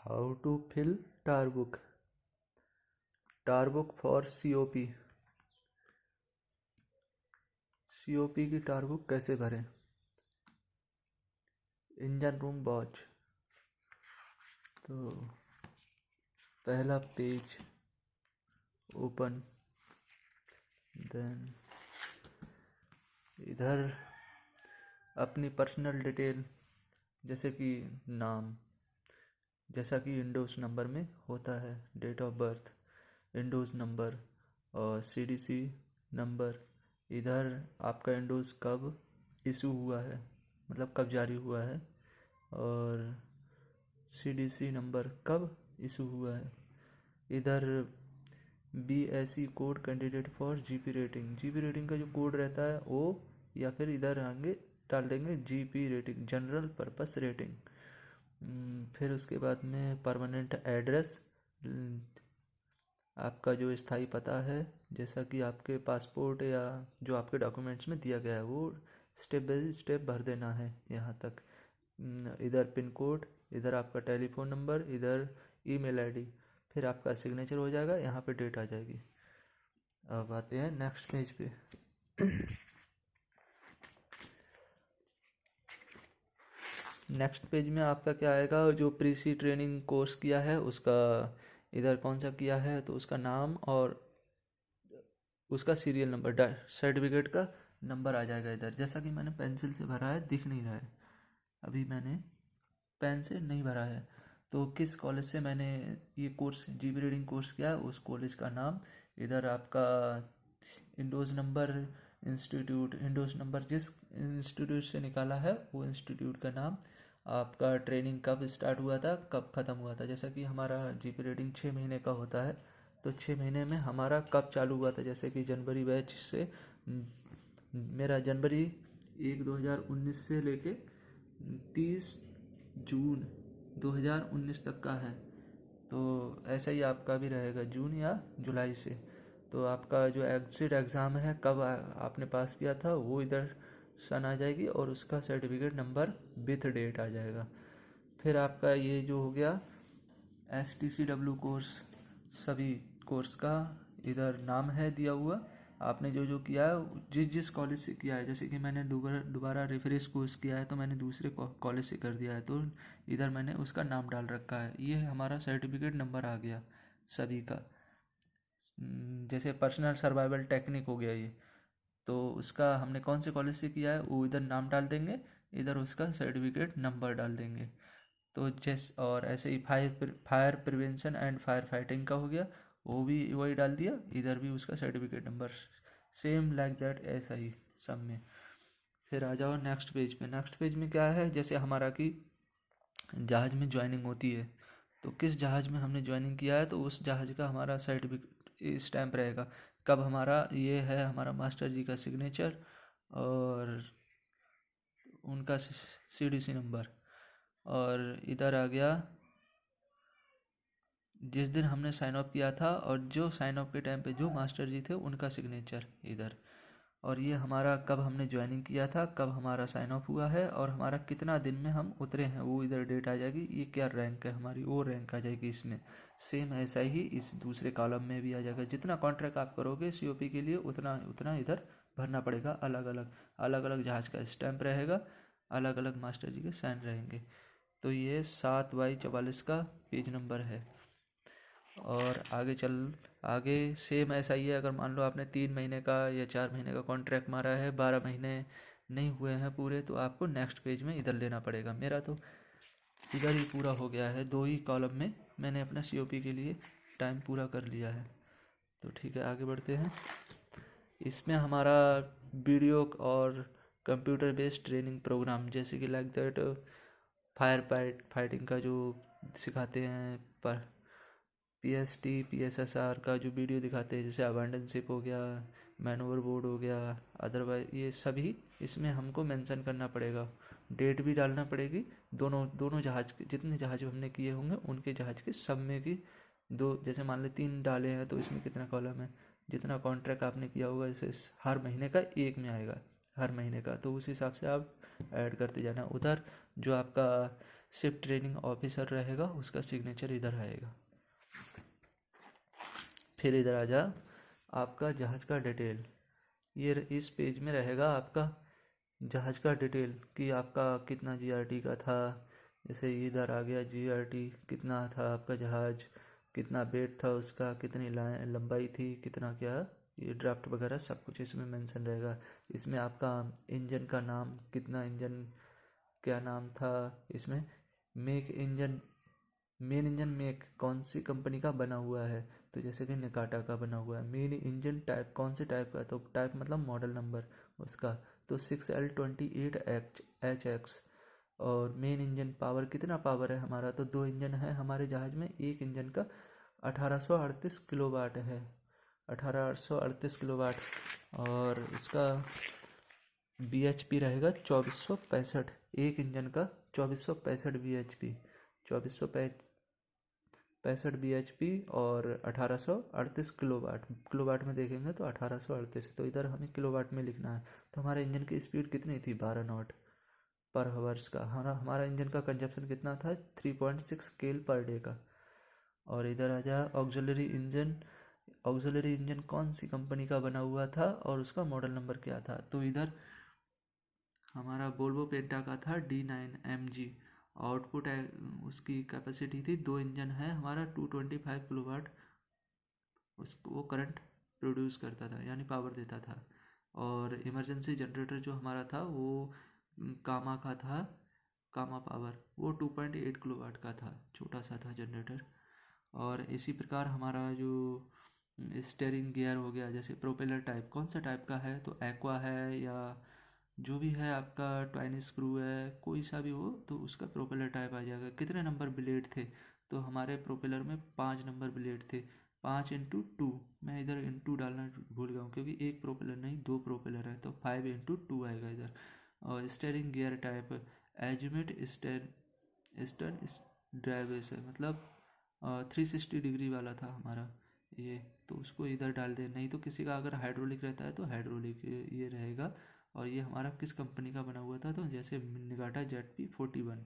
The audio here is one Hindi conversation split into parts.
How to fill tar book for COP की टार बुक कैसे भरें। इंजन रूम वॉच, तो पहला पेज ओपन, देन इधर अपनी पर्सनल डिटेल जैसे कि नाम, जैसा कि विंडोज़ नंबर में होता है, date of birth, INDoS number और CDC नंबर। इधर आपका विंडोज़ कब इशू हुआ है, मतलब कब जारी हुआ है, और CDC नंबर कब इशू हुआ है। इधर BSE code candidate for GP rating का जो कोड रहता है वो, या फिर इधर आगे डाल देंगे GP rating, general purpose rating. फिर उसके बाद में परमानेंट एड्रेस, आपका जो स्थायी पता है, जैसा कि आपके पासपोर्ट या जो आपके डॉक्यूमेंट्स में दिया गया है, वो स्टेप बाय स्टेप भर देना है यहाँ तक। इधर पिन कोड, इधर आपका टेलीफोन नंबर, इधर ईमेल आईडी, फिर आपका सिग्नेचर हो जाएगा, यहाँ पे डेट आ जाएगी। अब आते हैं नेक्स्ट पेज पे। नेक्स्ट पेज में आपका क्या आएगा, जो प्रीसी ट्रेनिंग कोर्स किया है उसका, इधर कौन सा किया है तो उसका नाम और उसका सीरियल नंबर, सर्टिफिकेट का नंबर आ जाएगा इधर। जैसा कि मैंने पेंसिल से भरा है, दिख नहीं रहा है, अभी मैंने पेन से नहीं भरा है। तो किस कॉलेज से मैंने ये कोर्स GP रीडिंग कोर्स किया है, उस कॉलेज का नाम, इधर आपका Windows number, institute, Windows number जिस इंस्टीट्यूट से निकाला है वो इंस्टीट्यूट का नाम, आपका ट्रेनिंग कब स्टार्ट हुआ था, कब ख़त्म हुआ था। जैसा कि हमारा GP रीडिंग 6 महीने का होता है, तो 6 महीने में हमारा कब चालू हुआ था। जैसे कि जनवरी बैच से, मेरा जनवरी 1 2019 से लेके 30 जून 2019 तक का है, तो ऐसा ही आपका भी रहेगा, जून या जुलाई से। तो आपका जो एग्जिट एग्ज़ाम है, कब आपने पास किया था, वो इधर सन आ जाएगी, और उसका सर्टिफिकेट नंबर विथ डेट आ जाएगा। फिर आपका ये जो हो गया STCW कोर्स, सभी कोर्स का इधर नाम है दिया हुआ, आपने जो जो किया है, जिस कॉलेज से किया है। जैसे कि मैंने दोबारा रिफ्रेश कोर्स किया है, तो मैंने दूसरे कॉलेज से कर दिया है, तो इधर मैंने उसका नाम डाल रखा है। ये हमारा सर्टिफिकेट नंबर आ गया सभी का। जैसे पर्सनल सर्वाइवल टेक्निक हो गया ये, तो उसका हमने कौन से कॉलेज से किया है वो इधर नाम डाल देंगे, इधर उसका सर्टिफिकेट नंबर डाल देंगे। तो और ऐसे ही fire prevention and fire fighting का हो गया, वो भी वही डाल दिया, इधर भी उसका certificate number, same like that, ऐसा ही सब में। फिर आ जाओ नेक्स्ट पेज पे। नेक्स्ट पेज में क्या है, जैसे हमारा की जहाज़ में ज्वाइनिंग होती है, तो किस जहाज़ में हमने ज्वाइनिंग किया है, तो उस जहाज़ का हमारा सर्टिफिकेट स्टैम्प रहेगा। कब हमारा ये है, हमारा मास्टर जी का सिग्नेचर और उनका CDC नंबर, और इधर आ गया जिस दिन हमने साइन ऑफ किया था, और जो साइन ऑफ के टाइम पे जो मास्टर जी थे उनका सिग्नेचर इधर, और ये हमारा कब हमने ज्वाइनिंग किया था, कब हमारा साइन ऑफ हुआ है, और हमारा कितना दिन में हम उतरे हैं, वो इधर डेट आ जाएगी। ये क्या रैंक है हमारी, वो रैंक आ जाएगी इसमें। सेम ऐसा ही इस दूसरे कॉलम में भी आ जाएगा। जितना कॉन्ट्रैक्ट आप करोगे COP के लिए, उतना उतना इधर भरना पड़ेगा। अलग अलग जहाज़ का स्टैंप रहेगा, अलग अलग मास्टर जी के साइन रहेंगे। तो ये 7/44 का पेज नंबर है। और आगे सेम ऐसा ही है। अगर मान लो आपने 3 महीने का या 4 महीने का कॉन्ट्रैक्ट मारा है, 12 महीने नहीं हुए हैं पूरे, तो आपको नेक्स्ट पेज में इधर लेना पड़ेगा। मेरा तो इधर ही पूरा हो गया है, 2 ही कॉलम में मैंने अपना COP के लिए टाइम पूरा कर लिया है। तो ठीक है, आगे बढ़ते हैं। इसमें हमारा वीडियो और कंप्यूटर बेस्ड ट्रेनिंग प्रोग्राम, जैसे कि लाइक दैट फायर फाइटिंग का जो सिखाते हैं, पर PST PSSR का जो वीडियो दिखाते हैं, जैसे अबंडेंशिप हो गया, मैनोवर बोर्ड हो गया, अदरवाइज ये सभी इसमें हमको मेंशन करना पड़ेगा, डेट भी डालना पड़ेगी। दोनों जहाज के जितने जहाज हमने किए होंगे उनके जहाज के सब में की दो, जैसे मान लो 3 डाले हैं तो इसमें कितना कॉलम है, जितना कॉन्ट्रैक्ट आपने किया होगा इसे हर महीने का एक में आएगा, हर महीने का, तो उस हिसाब से आप ऐड करते जाना। उधर जो आपका शिप ट्रेनिंग ऑफिसर रहेगा, उसका सिग्नेचर इधर आएगा। फिर इधर आ जा आपका जहाज़ का डिटेल। ये इस पेज में रहेगा आपका जहाज़ का डिटेल कि आपका कितना जीआरटी का था। जैसे इधर आ गया जीआरटी कितना था आपका जहाज़, कितना वेट था उसका, कितनी लंबाई थी, कितना क्या, ये ड्राफ्ट वगैरह सब कुछ इसमें मेंशन रहेगा। इसमें आपका इंजन का नाम, कितना इंजन, क्या नाम था इसमें, make engine, main engine make कौन सी कंपनी का बना हुआ है, तो जैसे कि निकाटा का बना हुआ है। मेन इंजन टाइप कौन से टाइप का, तो टाइप मतलब मॉडल नंबर उसका, तो 6L28HX। और मेन इंजन पावर, कितना पावर है हमारा, तो 2 इंजन है हमारे जहाज़ में, एक इंजन का 1838 किलोवाट है, 1838 किलोवाट। और इसका bhp रहेगा 2465, एक इंजन का 2465 bhp, 2465 bhp और 1838 किलोवाट। किलोवाट में देखेंगे तो 1838 है, तो इधर हमें किलोवाट में लिखना है। तो हमारे इंजन की स्पीड कितनी थी, 12 नॉट पर हावर्स का। हमारा इंजन का कंजप्शन कितना था, 3.6 केल पर डे का। और इधर आ जा ऑक्सिलरी इंजन। ऑक्सिलरी इंजन कौन सी कंपनी का बना हुआ था और उसका मॉडल नंबर क्या था, तो इधर हमारा वोल्वो पेंटा का था D9MG। आउटपुट उसकी कैपेसिटी थी, 2 इंजन है हमारा, 225 किलोवाट उसको वो करंट प्रोड्यूस करता था, यानी पावर देता था। और इमरजेंसी जनरेटर जो हमारा था वो कामा का था, कामा पावर, वो 2.8 किलोवाट का था, छोटा सा था जनरेटर। और इसी प्रकार हमारा जो स्टेयरिंग गियर हो गया, जैसे प्रोपेलर टाइप कौन सा टाइप का है, तो एक्वा है या जो भी है आपका ट्वाइन स्क्रू है, कोई सा भी हो तो उसका प्रोपेलर टाइप आ जाएगा। कितने नंबर ब्लेड थे, तो हमारे प्रोपेलर में 5 नंबर ब्लेड थे, 5x2। मैं इधर इंटू डालना भूल गया हूँ क्योंकि एक प्रोपेलर नहीं 2 प्रोपेलर है, तो 5x2 आएगा इधर। और स्टेयरिंग गियर टाइप एजुमेट स्टर्न ड्राइवेस है, मतलब 360 डिग्री वाला था हमारा ये, तो उसको इधर डाल दे। नहीं तो किसी का अगर हाइड्रोलिक रहता है तो हाइड्रोलिक ये रहेगा। और ये हमारा किस कंपनी का बना हुआ था, तो जैसे निगाटा ZP41।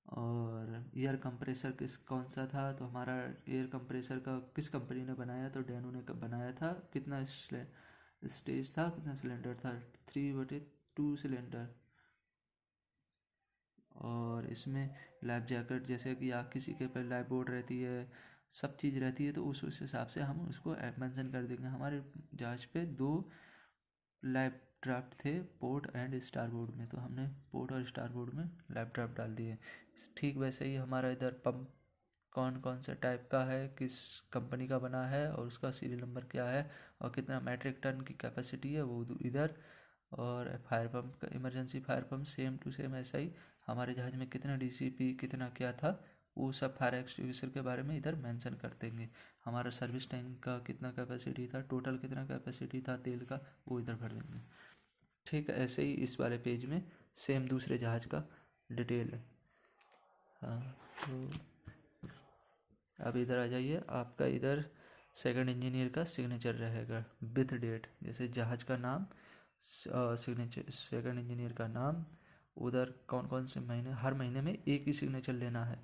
और एयर कंप्रेसर कौन सा था, तो हमारा एयर कंप्रेसर का किस कंपनी ने बनाया, तो डेनो ने बनाया था। कितना स्टेज था, कितना सिलेंडर था, 3/2 सिलेंडर। और इसमें लाइफ जैकेट, जैसे कि आप किसी के पर लाइफ बोर्ड रहती है, सब चीज़ रहती है, तो उस हिसाब से हम उसको मेंशन कर देंगे। हमारे जहाज पे 2 लाइफ ड्राफ्ट थे, पोर्ट एंड स्टार बोर्ड में, तो हमने पोर्ट और स्टार बोर्ड में लाइफ ड्राफ्ट डाल दिए। ठीक वैसे ही हमारा इधर पंप कौन कौन से टाइप का है, किस कंपनी का बना है और उसका सीरियल नंबर क्या है, और कितना मैट्रिक टन की कैपेसिटी है वो इधर। और फायर पंप का, emergency fire pump same to same ऐसा ही, हमारे जहाज़ में कितना DCP कितना क्या था, वो सब फायर एक्सटिंग्विशर के बारे में इधर मेंशन कर देंगे। हमारा सर्विस टैंक का कितना कैपेसिटी था, टोटल कितना कैपेसिटी था तेल का, वो इधर भर देंगे। ठीक है, ऐसे ही इस वाले पेज में सेम दूसरे जहाज़ का डिटेल है। हाँ, तो अब इधर आ जाइए, आपका इधर सेकंड इंजीनियर का सिग्नेचर रहेगा विथ डेट। जैसे जहाज़ का नाम, सिग्नेचर सेकंड इंजीनियर का नाम, उधर कौन कौन से महीने, हर महीने में एक ही सिग्नेचर लेना है।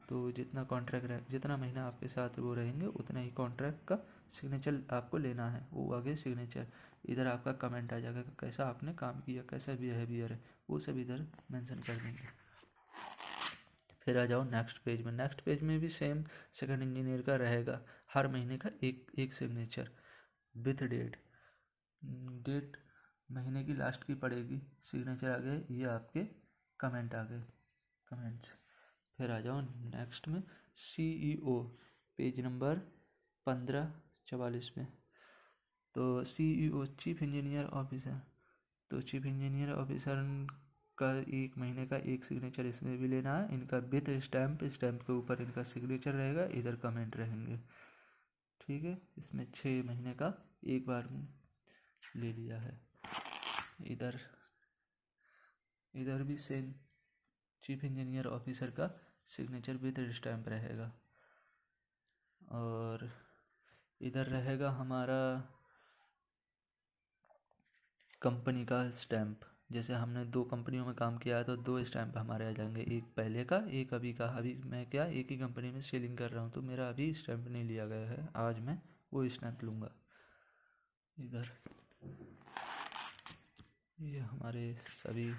तो जितना कॉन्ट्रैक्ट रहे, जितना महीना आपके साथ वो रहेंगे उतना ही कॉन्ट्रैक्ट का सिग्नेचर आपको लेना है। वो आगे सिग्नेचर, इधर आपका कमेंट आ जाएगा कैसा आपने काम किया, कैसा बिहेवियर है, वो सब इधर मेंशन कर देंगे। फिर आ जाओ नेक्स्ट पेज में। नेक्स्ट पेज में भी सेम सेकंड इंजीनियर का रहेगा, हर महीने का एक एक सिग्नेचर विथ डेट। डेट महीने की लास्ट की पड़ेगी, सिग्नेचर आ गए, ये आपके कमेंट आ गए, कमेंट्स। फिर आ जाओ नेक्स्ट में CEO, पेज नंबर 1544 में। तो CEO चीफ इंजीनियर ऑफिसर, तो चीफ इंजीनियर ऑफिसर का एक महीने का एक सिग्नेचर इसमें भी लेना है। इनका विथ स्टैम्प, स्टैम्प के ऊपर इनका सिग्नेचर रहेगा, इधर कमेंट रहेंगे। ठीक है, इसमें 6 महीने का एक बार ले लिया है। इधर इधर भी सेम चीफ इंजीनियर ऑफिसर का सिग्नेचर विथ स्टैम्प रहेगा। और इधर रहेगा हमारा कंपनी का स्टैम्प, जैसे हमने 2 कंपनियों में काम किया है तो 2 स्टैम्प हमारे आ जाएंगे, एक पहले का एक अभी का। अभी मैं क्या एक ही कंपनी में सेलिंग कर रहा हूँ तो मेरा अभी स्टैम्प नहीं लिया गया है, आज मैं वो स्टैम्प लूँगा। इधर ये हमारे सभी,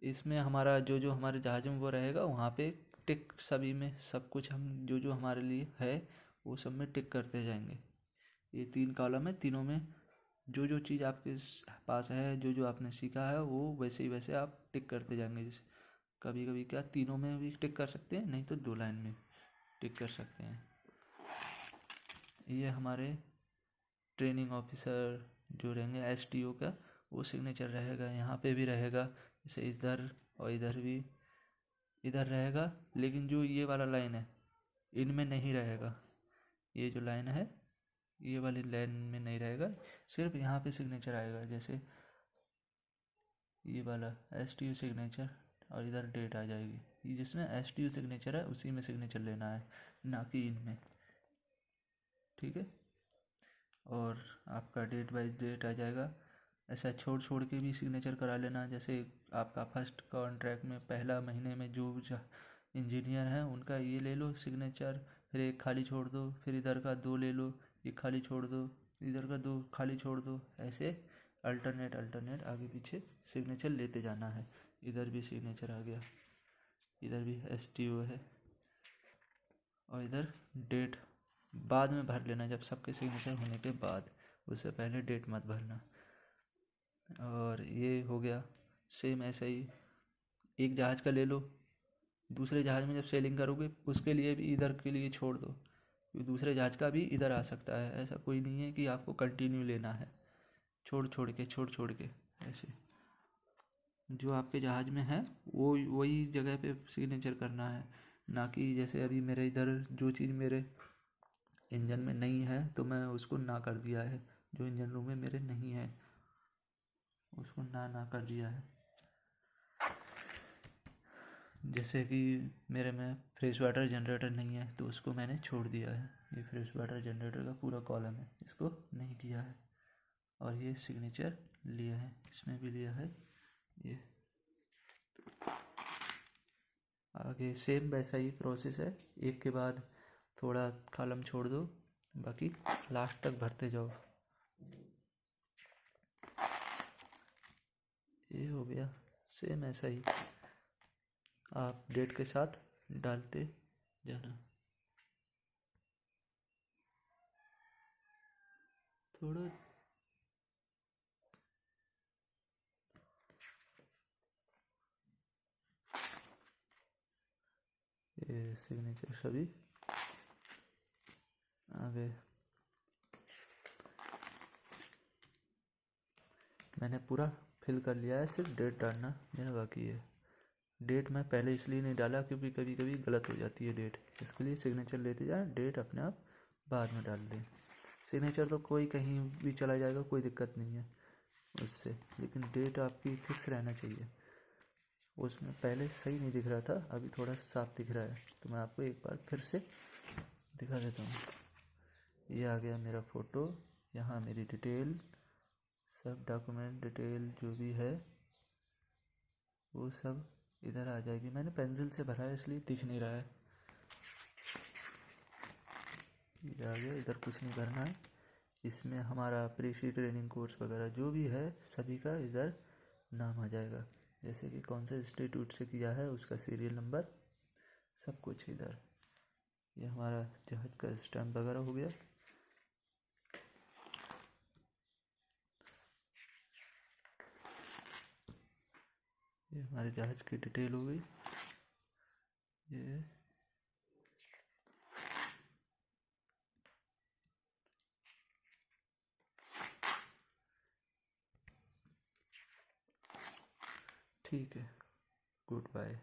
इसमें हमारा जो जो हमारे जहाज में वो रहेगा वहाँ पे टिक, सभी में सब कुछ हम जो जो हमारे लिए है वो सब में टिक करते जाएंगे। ये 3 कॉलम है, तीनों में जो जो चीज़ आपके पास है, जो जो आपने सीखा है वो वैसे ही वैसे आप टिक करते जाएंगे। जैसे कभी कभी क्या तीनों में भी टिक कर सकते हैं, नहीं तो 2 लाइन में टिक कर सकते हैं। ये हमारे ट्रेनिंग ऑफिसर जो रहेंगे STO का, वो सिग्नेचर रहेगा, यहाँ पे भी रहेगा। जैसे इधर और इधर भी, इधर रहेगा, लेकिन जो ये वाला लाइन है इनमें नहीं रहेगा। ये जो लाइन है ये वाली लाइन में नहीं रहेगा, सिर्फ यहाँ पे सिग्नेचर आएगा। जैसे ये वाला STO सिग्नेचर और इधर डेट आ जाएगी। ये जिसमें STO सिग्नेचर है उसी में सिग्नेचर लेना है, ना कि इनमें। ठीक है। और आपका डेट बाय डेट आ जाएगा। ऐसा छोड़ छोड़ के भी सिग्नेचर करा लेना। जैसे आपका फर्स्ट कॉन्ट्रैक्ट में पहला महीने में जो इंजीनियर हैं उनका ये ले लो सिग्नेचर, फिर एक खाली छोड़ दो, फिर इधर का 2 ले लो, एक खाली छोड़ दो, इधर का 2 खाली छोड़ दो। ऐसे अल्टरनेट अल्टरनेट आगे पीछे सिग्नेचर लेते जाना है। इधर भी सिग्नेचर आ गया, इधर भी STO है, और इधर डेट बाद में भर लेना, जब सबके सिग्नेचर होने के बाद, उससे पहले डेट मत भरना। और ये हो गया। सेम ऐसा ही एक जहाज़ का ले लो, दूसरे जहाज़ में जब सेलिंग करोगे उसके लिए भी इधर के लिए छोड़ दो, क्योंकि दूसरे जहाज़ का भी इधर आ सकता है। ऐसा कोई नहीं है कि आपको कंटिन्यू लेना है, छोड़ छोड़ के ऐसे जो आपके जहाज़ में है वो वही जगह पे सिग्नेचर करना है। ना कि जैसे अभी मेरे इधर जो चीज़ मेरे इंजन में नहीं है तो मैं उसको ना कर दिया है, जो इंजन रूम में मेरे नहीं है उसको ना कर दिया है। जैसे कि मेरे में फ्रेश वाटर जनरेटर नहीं है तो उसको मैंने छोड़ दिया है। ये फ्रेश वाटर जनरेटर का पूरा कॉलम है, इसको नहीं किया है। और ये सिग्नेचर लिया है, इसमें भी लिया है। ये आगे सेम वैसा ही प्रोसेस है, एक के बाद थोड़ा कॉलम छोड़ दो, बाकी लास्ट तक भरते जाओ। ये हो गया। सेम ऐसा ही आप डेट के साथ डालते जाना। थोड़ा ये सिग्नेचर सभी आगे मैंने पूरा फिल कर लिया है, सिर्फ डेट डालना मेरा बाकी है। डेट मैं पहले इसलिए नहीं डाला क्योंकि कभी कभी गलत हो जाती है डेट, इसके लिए सिग्नेचर लेते जाएं, डेट अपने आप बाद में डाल दें। सिग्नेचर तो कोई कहीं भी चला जाएगा, कोई दिक्कत नहीं है उससे, लेकिन डेट आपकी फिक्स रहना चाहिए। उसमें पहले सही नहीं दिख रहा था, अभी थोड़ा साफ दिख रहा है, तो मैं आपको एक बार फिर से दिखा देता हूँ। ये आ गया मेरा फ़ोटो, यहाँ मेरी डिटेल, सब डॉक्यूमेंट डिटेल जो भी है वो सब इधर आ जाएगी। मैंने पेंसिल से भरा है इसलिए दिख नहीं रहा है। ये आ गया, इधर कुछ नहीं करना है। इसमें हमारा प्रीसी ट्रेनिंग कोर्स वगैरह जो भी है सभी का इधर नाम आ जाएगा, जैसे कि कौन से इंस्टीट्यूट से किया है उसका सीरियल नंबर, सब कुछ इधर। ये हमारा जहाज का स्टैम्प वगैरह हो गया। ये हमारे जहाज की डिटेल हो गई। ये ठीक है, गुड बाय।